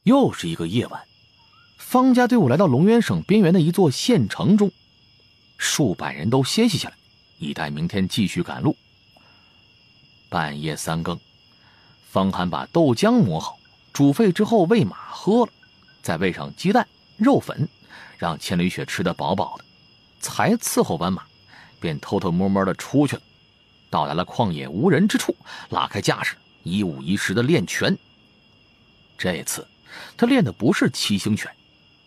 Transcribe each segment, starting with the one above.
又是一个夜晚，方家队伍来到龙渊省边缘的一座县城中，数百人都歇息下来，以待明天继续赶路。半夜3更，方寒把豆浆磨好，煮沸之后喂马喝了，再喂上鸡蛋、肉粉，让千里雪吃得饱饱的，才伺候完马，便偷偷摸摸地出去了。到达了旷野无人之处，拉开架势，一五一十地练拳。这次他练的不是七星拳，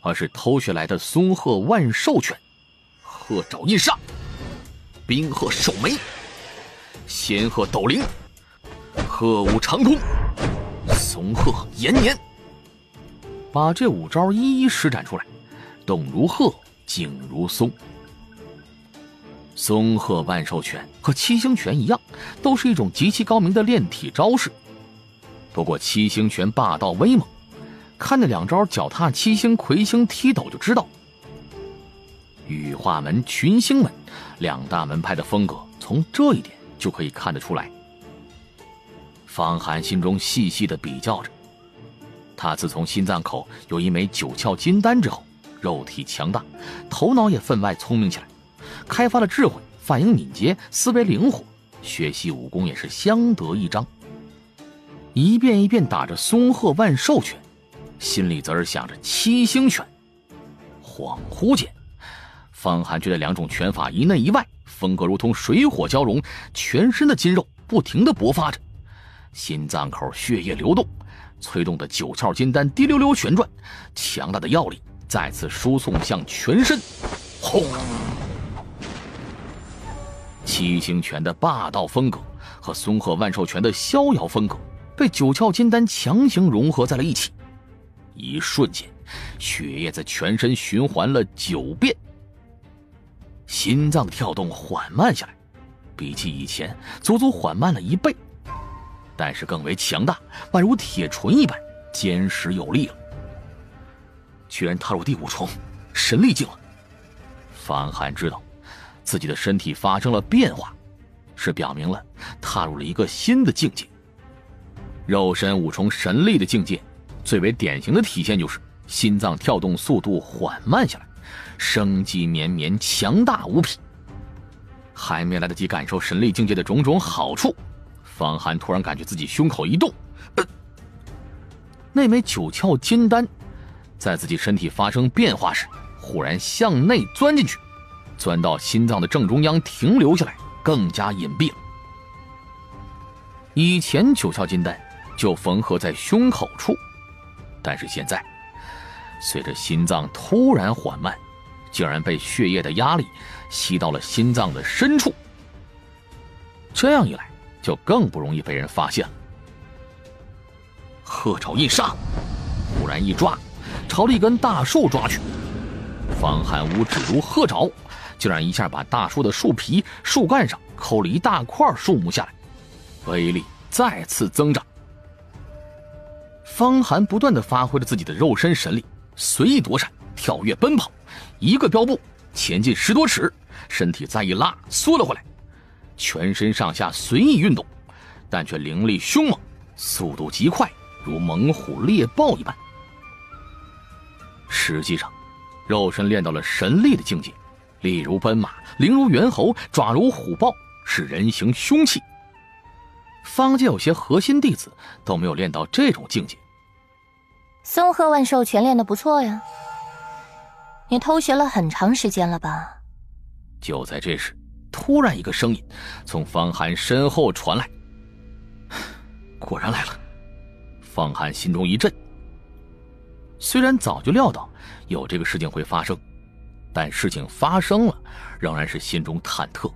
而是偷学来的松鹤万寿拳。鹤爪印杀，冰鹤手眉，仙鹤斗灵，鹤舞长空，松鹤延年。把这5招一一施展出来，动如鹤，静如松。松鹤万寿拳和七星拳一样，都是一种极其高明的练体招式。不过七星拳霸道威猛，看那2招脚踏七星、魁星、踢斗就知道。羽化门、群星门2大门派的风格，从这一点就可以看得出来。方寒心中细细地比较着，他自从心脏口有一枚9窍金丹之后，肉体强大，头脑也分外聪明起来，开发了智慧，反应敏捷，思维灵活，学习武功也是相得益彰。一遍一遍打着松鹤万寿拳，心里则是想着七星拳。恍惚间，方寒觉得2种拳法一内一外，风格如同水火交融，全身的筋肉不停地勃发着，心脏口血液流动，催动的9窍金丹滴溜溜旋转，强大的药力再次输送向全身。轰！七星拳的霸道风格和松鹤万寿拳的逍遥风格被9窍金丹强行融合在了一起，一瞬间，血液在全身循环了9遍。心脏的跳动缓慢下来，比起以前足足缓慢了1倍，但是更为强大，宛如铁锤一般坚实有力了。居然踏入第5重神力境了。方寒知道自己的身体发生了变化，是表明了踏入了一个新的境界。肉身5重神力的境界，最为典型的体现就是心脏跳动速度缓慢下来，生机绵绵，强大无匹。还没来得及感受神力境界的种种好处，方寒突然感觉自己胸口一动，那枚9窍金丹在自己身体发生变化时，忽然向内钻进去，钻到心脏的正中央停留下来，更加隐蔽了。以前9窍金丹就缝合在胸口处，但是现在随着心脏突然缓慢，竟然被血液的压力吸到了心脏的深处，这样一来就更不容易被人发现了。鹤爪印杀，忽然一抓，朝了一根大树抓去。方寒无指如鹤爪，竟然一下把大树的树皮、树干上抠了一大块树木下来，威力再次增长。方寒不断地发挥着自己的肉身神力，随意躲闪，跳跃奔跑，一个标步前进10多尺，身体再一拉缩了回来，全身上下随意运动，但却灵力凶猛，速度极快，如猛虎猎豹一般。实际上肉身练到了神力的境界，力如奔马，灵如猿猴，爪如虎豹，是人形凶器。坊间有些核心弟子都没有练到这种境界。松鹤万寿拳练得不错呀，你偷学了很长时间了吧？就在这时，突然一个声音从方寒身后传来。果然来了。方寒心中一震，虽然早就料到有这个事情会发生，但事情发生了，仍然是心中忐忑。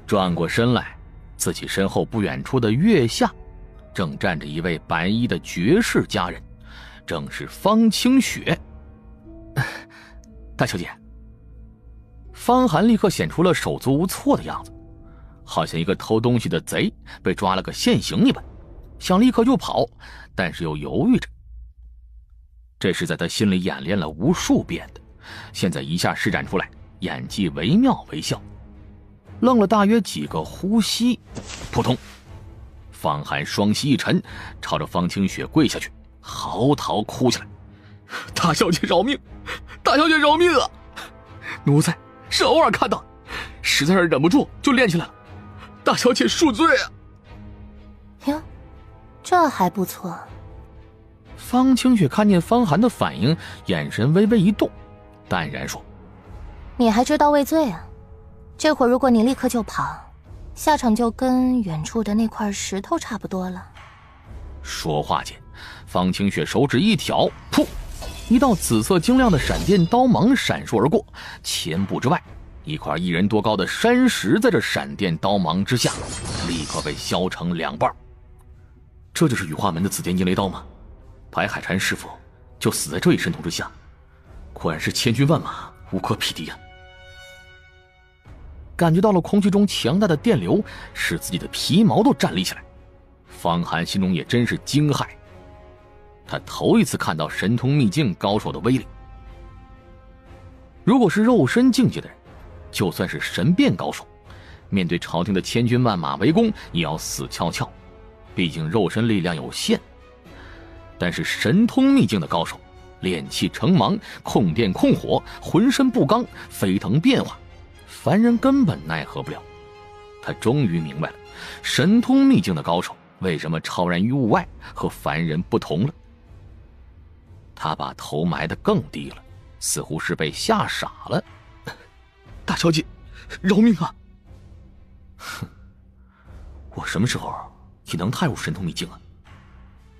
转过身来，自己身后不远处的月下正站着一位白衣的绝世佳人，正是方清雪。大小姐。方寒立刻显出了手足无措的样子，好像一个偷东西的贼被抓了个现行一般，想立刻就跑，但是又犹豫着。这是在他心里演练了无数遍的，现在一下施展出来，演技惟妙惟肖。愣了大约几个呼吸，扑通，方寒双膝一沉，朝着方清雪跪下去，嚎啕哭起来：“大小姐饶命！大小姐饶命啊！奴才是偶尔看到，实在是忍不住就练起来了。大小姐恕罪啊！”哟，这还不错。方清雪看见方寒的反应，眼神微微一动，淡然说：“你还知道畏罪啊？这会儿如果你立刻就跑，下场就跟远处的那块石头差不多了。”说话间，方清雪手指一挑，噗，一道紫色晶亮的闪电刀芒闪烁而过，前步之外，一块1人多高的山石在这闪电刀芒之下，立刻被削成2半。这就是羽化门的紫电阴雷刀吗？白海禅师傅就死在这一神通之下，果然是千军万马无可匹敌啊！感觉到了空气中强大的电流，使自己的皮毛都站立起来。方寒心中也真是惊骇，他头一次看到神通秘境高手的威力。如果是肉身境界的人，就算是神变高手，面对朝廷的千军万马围攻，也要死翘翘，毕竟肉身力量有限。但是神通秘境的高手，炼气成芒，控电控火，浑身不刚，飞腾变化，凡人根本奈何不了。他终于明白了神通秘境的高手为什么超然于物外，和凡人不同了。他把头埋得更低了，似乎是被吓傻了。大小姐，饶命啊！哼，我什么时候也能踏入神通秘境啊？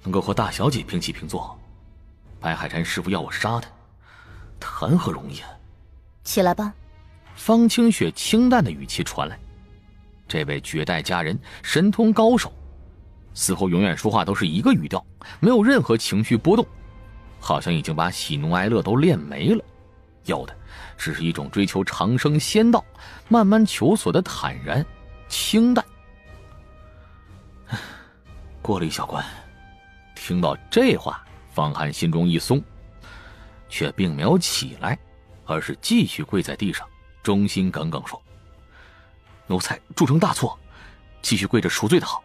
能够和大小姐平起平坐，白海禅师傅要我杀他，谈何容易啊！起来吧。方清雪清淡的语气传来。这位绝代佳人，神通高手，似乎永远说话都是一个语调，没有任何情绪波动，好像已经把喜怒哀乐都练没了，有的只是一种追求长生仙道，慢慢求索的坦然清淡。过了一小关，听到这话，方寒心中一松，却并没有起来，而是继续跪在地上，忠心耿耿说：“奴才铸成大错，继续跪着赎罪的好，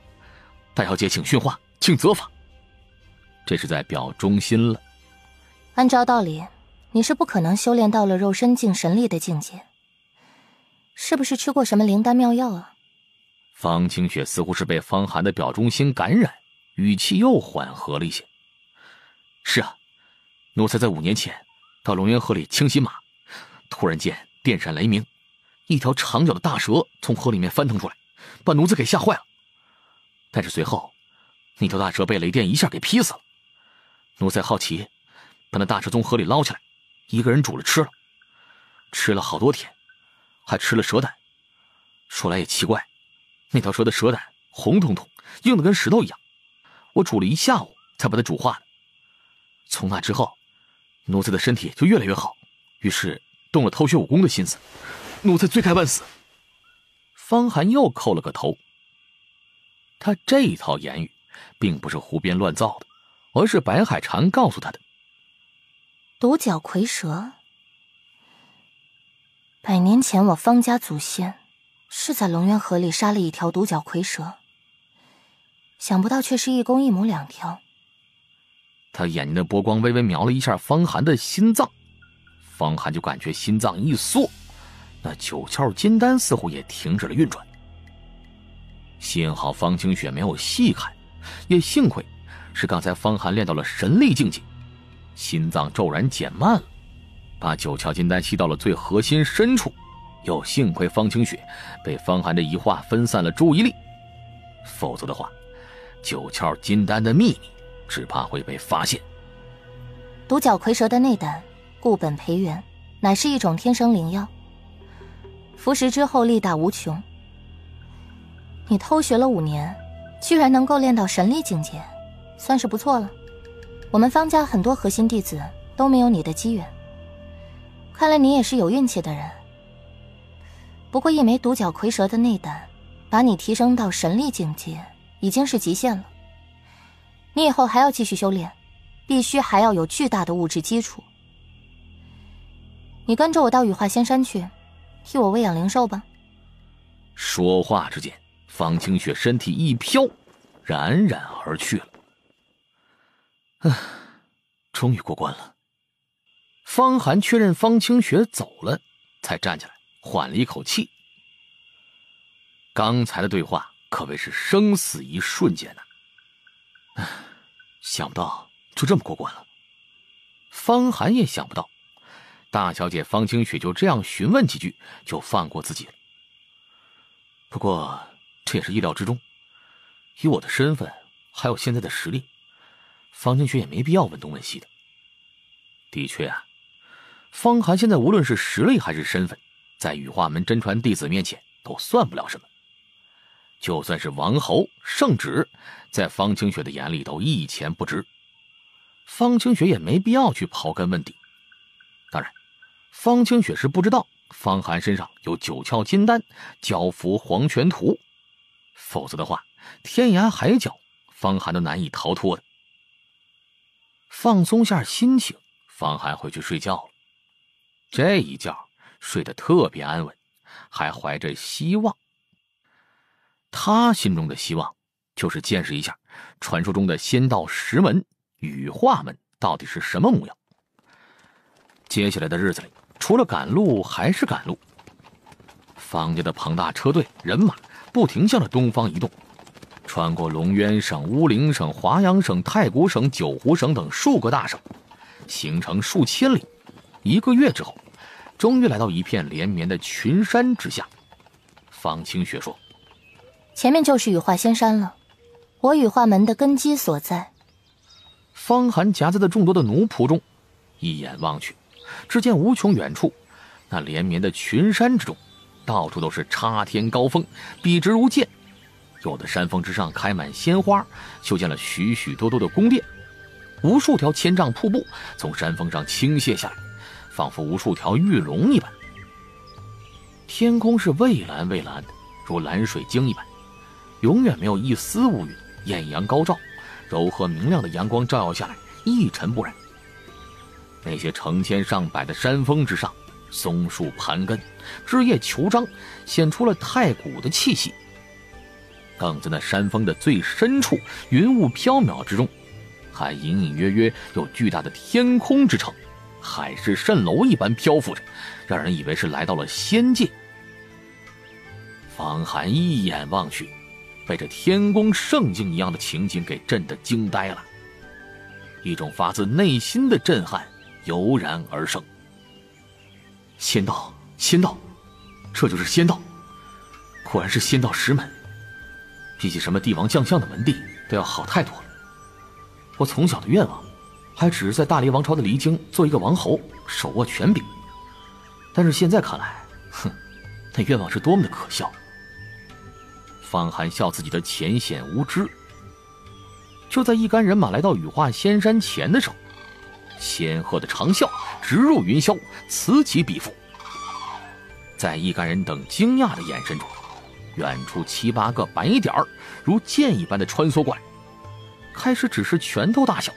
大小姐请训话，请责罚。”这是在表忠心了。按照道理，你是不可能修炼到了肉身境神力的境界，是不是吃过什么灵丹妙药啊？方清雪似乎是被方寒的表忠心感染，语气又缓和了一些。是啊，奴才在5年前到龙渊河里清洗马，突然间电闪雷鸣，一条长脚的大蛇从河里面翻腾出来，把奴才给吓坏了。但是随后那条大蛇被雷电一下给劈死了。奴才好奇，把那大蛇从河里捞起来，一个人煮了吃了，吃了好多天，还吃了蛇胆。说来也奇怪，那条蛇的蛇胆红彤彤，硬得跟石头一样，我煮了一下午才把它煮化的。从那之后，奴才的身体就越来越好，于是动了偷学武功的心思，奴才罪该万死。方寒又叩了个头。他这一套言语并不是胡编乱造的，而是白海禅告诉他的。独角蝰蛇，100年前我方家祖先是在龙渊河里杀了一条独角蝰蛇，想不到却是1公1母2条。他眼睛的波光微微瞄了一下方寒的心脏，方寒就感觉心脏一缩，那9窍金丹似乎也停止了运转。幸好方清雪没有细看，也幸亏是刚才方寒练到了神力境界，心脏骤然减慢了，把9窍金丹吸到了最核心深处，又幸亏方清雪被方寒的一话分散了注意力，否则的话9窍金丹的秘密只怕会被发现。独角蝰蛇的内胆固本培元，乃是一种天生灵药，服食之后力大无穷。你偷学了5年，居然能够练到神力境界，算是不错了。我们方家很多核心弟子都没有你的机缘，看来你也是有运气的人。不过一枚独角蝰蛇的内胆把你提升到神力境界已经是极限了，你以后还要继续修炼，必须还要有巨大的物质基础。你跟着我到羽化仙山去，替我喂养灵兽吧。说话之间，方清雪身体一飘，冉冉而去了。终于过关了。方寒确认方清雪走了，才站起来缓了一口气。刚才的对话可谓是生死一瞬间呢。想不到就这么过关了。方寒也想不到，大小姐方清雪就这样询问几句就放过自己了。不过这也是意料之中，以我的身份还有现在的实力，方清雪也没必要问东问西的。的确啊，方寒现在无论是实力还是身份，在羽化门真传弟子面前都算不了什么。就算是王侯圣旨，在方清雪的眼里都一钱不值。方清雪也没必要去刨根问底。当然，方清雪是不知道方寒身上有9窍金丹、蛟伏黄泉图，否则的话，天涯海角方寒都难以逃脱的。放松下心情，方寒回去睡觉了。这一觉睡得特别安稳，还怀着希望。他心中的希望就是见识一下传说中的仙道10门羽化门到底是什么模样。接下来的日子里，除了赶路还是赶路。方家的庞大车队人马不停向着东方移动，穿过龙渊省、乌灵省、华阳省、太谷省、九湖省等数个大省，行程数千里。1个月之后，终于来到一片连绵的群山之下。方清雪说：前面就是羽化仙山了，我羽化门的根基所在。方寒夹在的众多的奴仆中，一眼望去，只见无穷远处那连绵的群山之中，到处都是插天高峰，笔直如剑。有的山峰之上开满鲜花，修建了许许多多的宫殿，无数条千丈瀑布从山峰上倾泻下来，仿佛无数条玉龙一般。天空是蔚蓝蔚蓝的，如蓝水晶一般，永远没有一丝乌云，艳阳高照，柔和明亮的阳光照耀下来，一尘不染。那些成千上百的山峰之上，松树盘根，枝叶虬张，显出了太古的气息。更在那山峰的最深处，云雾缥缈之中，还隐隐约约有巨大的天空之城，海市蜃楼一般漂浮着，让人以为是来到了仙界。方寒一眼望去，被这天宫圣境一样的情景给震得惊呆了，一种发自内心的震撼油然而生。仙道，仙道，这就是仙道，果然是仙道10门，比起什么帝王将相的门第都要好太多了。我从小的愿望还只是在大黎王朝的离京做一个王侯，手握权柄，但是现在看来，那愿望是多么的可笑。方寒笑自己的浅显无知。就在一干人马来到羽化仙山前的时候，仙鹤的长啸直入云霄，此起彼伏。在一干人等惊讶的眼神中，远处7、8个白点儿如箭一般的穿梭过来，开始只是拳头大小，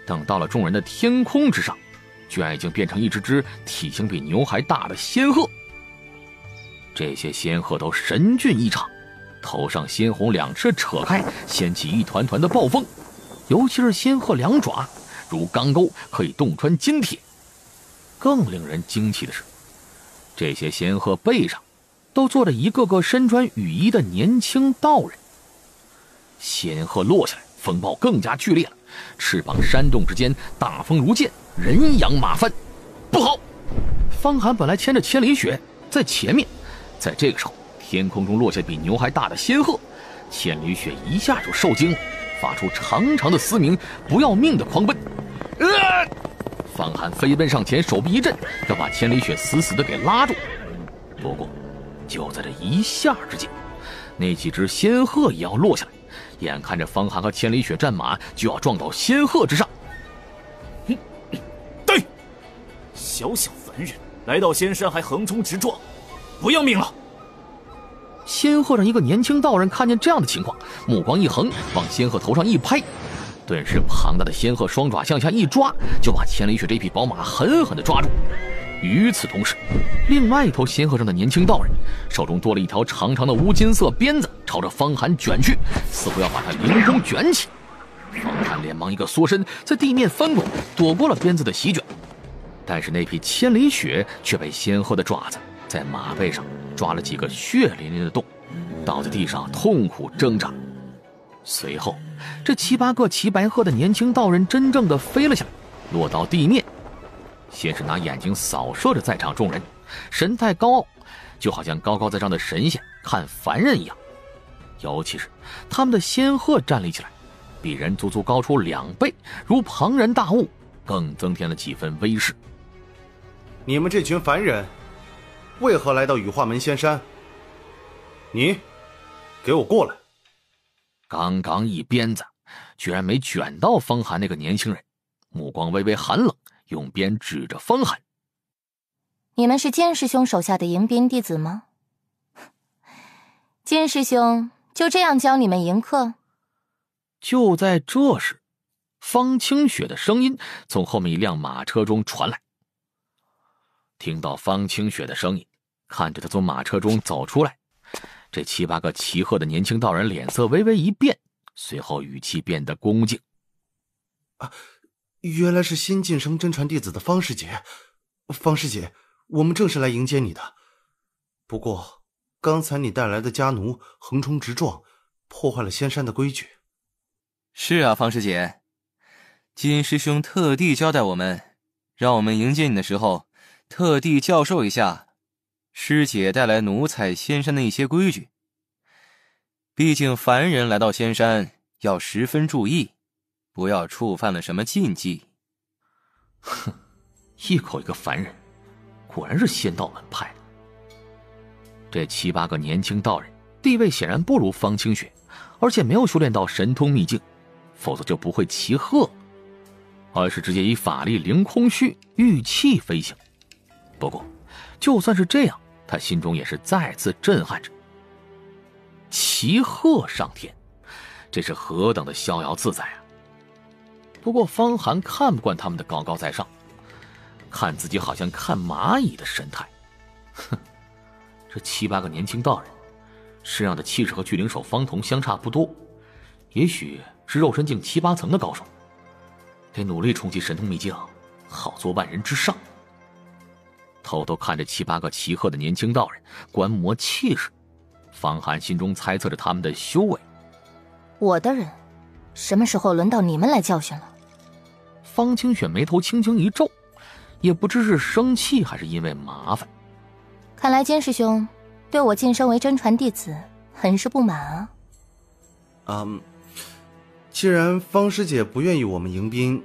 等到了众人的天空之上，居然已经变成一只只体型比牛还大的仙鹤。这些仙鹤都神俊异常，头上鲜红两翅扯开，掀起一团团的暴风，尤其是仙鹤两爪如钢钩，可以洞穿金铁。更令人惊奇的是，这些仙鹤背上都坐着一个个身穿羽衣的年轻道人。仙鹤落下来，风暴更加剧烈了，翅膀扇动之间，大风如剑，人仰马翻。不好！方寒本来牵着千里雪在前面，在这个时候，天空中落下比牛还大的仙鹤，千里雪一下就受惊了，发出长长的嘶鸣，不要命的狂奔。方寒飞奔上前，手臂一震，要把千里雪死死的给拉住。不过就在这一下之间，那几只仙鹤也要落下来，眼看着方寒和千里雪战马就要撞到仙鹤之上。对，小小凡人来到仙山还横冲直撞，不要命了！仙鹤上一个年轻道人看见这样的情况，目光一横，往仙鹤头上一拍，顿时庞大的仙鹤双爪向下一抓，就把千里雪这匹宝马狠狠地抓住。与此同时，另外一头仙鹤上的年轻道人手中多了一条长长的乌金色鞭子，朝着方寒卷去，似乎要把他凌空卷起。方寒连忙一个缩身，在地面翻滚，躲过了鞭子的席卷。但是那匹千里雪却被仙鹤的爪子在马背上抓了几个血淋淋的洞，倒在地上痛苦挣扎。随后，这7、8个骑白鹤的年轻道人真正的飞了下来，落到地面。先是拿眼睛扫射着在场众人，神态高傲，就好像高高在上的神仙看凡人一样。尤其是他们的仙鹤站立起来，比人足足高出2倍，如庞然大物，更增添了几分威势。你们这群凡人，为何来到羽化门仙山？你，给我过来！刚刚一鞭子，居然没卷到方寒那个年轻人，目光微微寒冷，用鞭指着方寒。你们是剑师兄手下的迎宾弟子吗？剑师兄就这样教你们迎客？就在这时，方清雪的声音从后面一辆马车中传来。听到方清雪的声音，看着他从马车中走出来，这7、8个骑鹤的年轻道人脸色微微一变，随后语气变得恭敬。原来是新晋升真传弟子的方师姐。方师姐，我们正是来迎接你的。不过，刚才你带来的家奴横冲直撞，破坏了仙山的规矩。是啊，方师姐，金师兄特地交代我们，让我们迎接你的时候，特地教授一下师姐带来奴才仙山的一些规矩。毕竟凡人来到仙山，要十分注意，不要触犯了什么禁忌。哼，一口一个凡人，果然是仙道门派的。这7、8个年轻道人地位显然不如方清雪，而且没有修炼到神通秘境，否则就不会骑鹤，而是直接以法力凌空虚御气飞行。不过就算是这样，他心中也是再次震撼着。骑鹤上天，这是何等的逍遥自在啊！不过方寒看不惯他们的高高在上，看自己好像看蚂蚁的神态。哼，这7、8个年轻道人身上的气势和巨灵手方童相差不多，也许是肉身境7、8层的高手，得努力冲击神通秘境，好做万人之上。偷偷看着7、8个骑鹤的年轻道人观摩气势，方寒心中猜测着他们的修为。我的人，什么时候轮到你们来教训了？方清雪眉头轻轻一皱，也不知是生气还是因为麻烦。看来金师兄对我晋升为真传弟子很是不满啊。既然方师姐不愿意我们迎宾，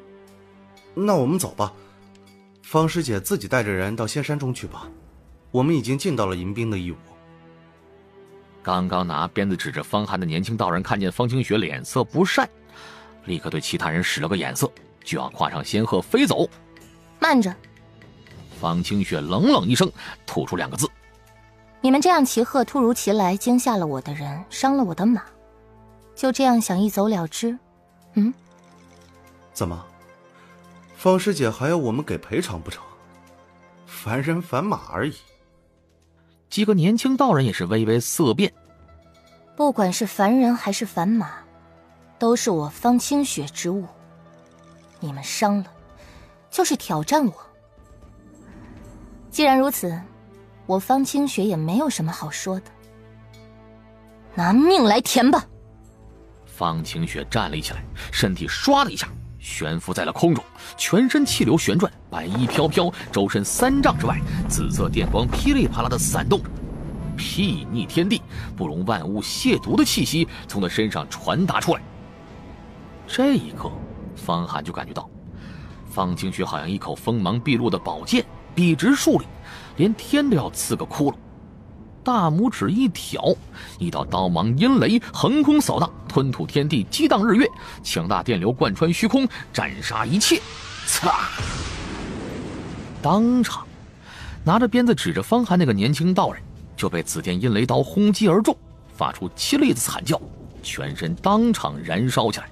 那我们走吧。方师姐自己带着人到仙山中去吧，我们已经尽到了迎宾的义务。刚刚拿鞭子指着方寒的年轻道人看见方清雪脸色不善，立刻对其他人使了个眼色，就要跨上仙鹤飞走。慢着！方清雪冷冷一声，吐出2个字：你们这样骑鹤突如其来，惊吓了我的人，伤了我的马，就这样想一走了之？怎么，方师姐还要我们给赔偿不成？凡人凡马而已。几个年轻道人也是微微色变。不管是凡人还是凡马，都是我方清雪之物，你们伤了就是挑战我。既然如此，我方清雪也没有什么好说的，拿命来填吧！方清雪站立起来，身体唰的一下悬浮在了空中，全身气流旋转，白衣飘飘，周身3丈之外，紫色电光噼里啪啦的闪动着，睥睨天地，不容万物亵渎的气息从他身上传达出来。这一刻，方寒就感觉到，方清雪好像一口锋芒毕露的宝剑，笔直竖立，连天都要刺个窟窿。大拇指一挑，一道刀芒阴雷横空扫荡，吞吐天地，激荡日月，强大电流贯穿虚空，斩杀一切。擦！当场，拿着鞭子指着方寒那个年轻道人，就被紫电阴雷刀轰击而中，发出凄厉的惨叫，全身当场燃烧起来。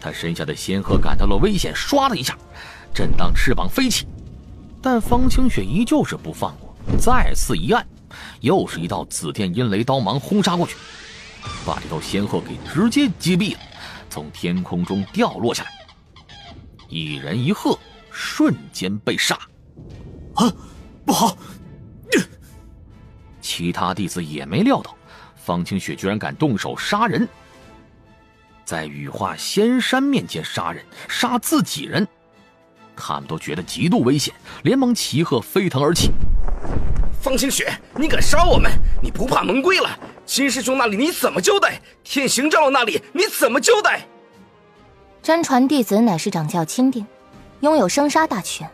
他身下的仙鹤感到了危险，唰的一下，震荡翅膀飞起。但方清雪依旧是不放过，再次一按，又是一道紫电阴雷刀芒轰杀过去，把这头仙鹤给直接击毙了，从天空中掉落下来。一人一鹤瞬间被杀。啊，不好！其他弟子也没料到方清雪居然敢动手杀人，在羽化仙山面前杀人，杀自己人，他们都觉得极度危险，连忙齐喝飞腾而起。方清雪，你敢杀我们？你不怕蒙归了？金师兄那里你怎么交代？天行长老那里你怎么交代？真传弟子乃是掌教钦定，拥有生杀大权。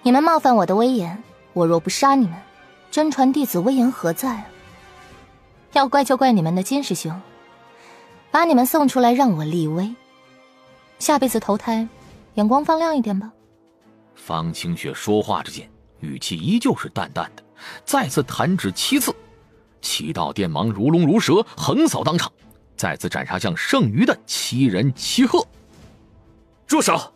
你们冒犯我的威严，我若不杀你们，真传弟子威严何在啊？要怪就怪你们的金师兄，把你们送出来让我立威。下辈子投胎，眼光放亮一点吧。方清雪说话之间，语气依旧是淡淡的，再次弹指7次，7道电芒如龙如蛇横扫当场，再次斩杀向剩余的7人7鹤。住手！